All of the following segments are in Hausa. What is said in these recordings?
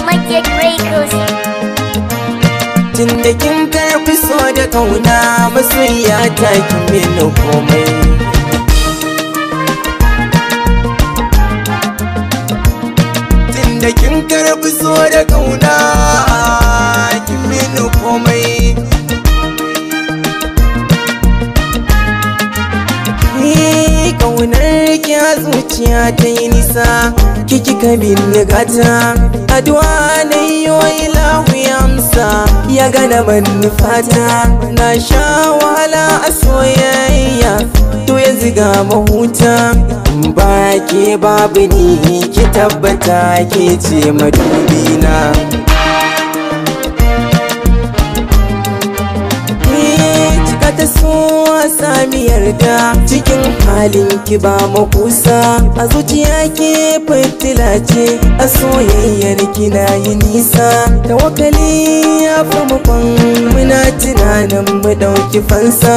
Mumajet Records. Tunda kin karfi so da kauna masoyiya ta kin mini komai. Tunda kin karfi so da kauna kin mini komai. Kaunar ki a zuciya ta yi nisa, kiki ka bin gata. Addu'a na yi wa ilahu ya amsa, ya gana manufata. Na sha wahala a soyayya, to yanzu ga mahuta. Ba ke babu ni, ki tabbata ke ce madubina. Cika ta so a sami yarda, cikin halin ki ba makusa. A zuciya ke fitila ce, a soyayyar ki na yi nisa. Tawakkali ya fi makon, muna tunanin mu ɗauki fansa.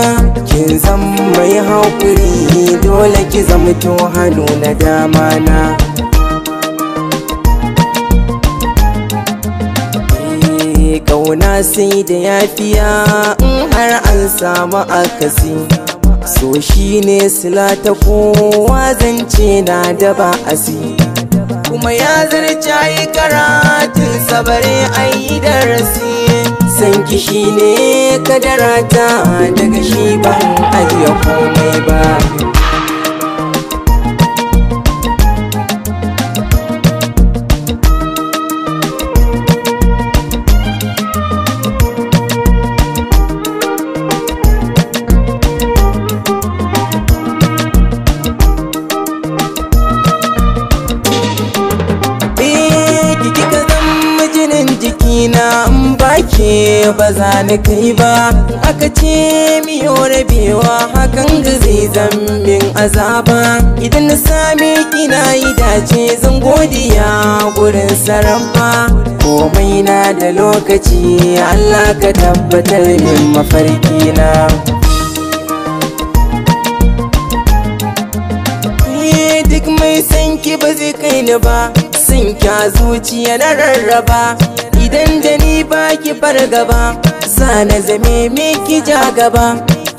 Kin zan mai haƙuri, dole ki zamto hannu na dama na. Kauna sai da yafiya in har an samu akasi. So shi ne sila ta kowa zance na da ba'asi. Kuma ya zarce yi karatun sabare ayi darasi. Sanki shi ne kadarata, daga shi ban ajiye komai ba. Na bake ba za ni kai ba, aka ce miyo rabewa hakan ga zai zambin azaba. Idan na same kina yi dace zan godiya gurin sarrafa. Komai na da lokaci, Allah ka tabbatar min mafarki na. Duk mai san ki ba zai kai ni ba, san kya zuciya na rarraba. Idan da ni baki fargaba, za na zame miki ja gaba.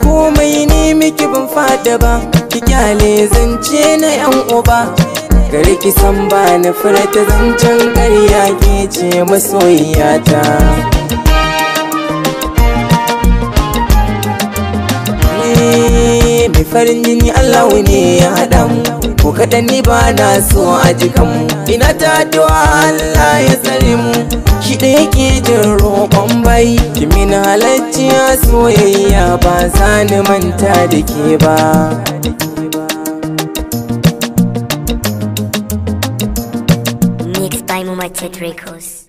Komai ne miki ban fada ba, ki kyale zance na yan uba. Gari ki san ba na furta zancen ƙarya, ke ce masoyiyata. Mai farin jini Allah ne ya haɗa mu, ko kaɗan ni ba na so a jikanmu. Ina ta addu'a Allah ya tsare mu, shi ɗaya ke jin roƙon bai. Kimin halacci a soyayya, ba za ni manta da ke ba. Mixed by Mumajet Records.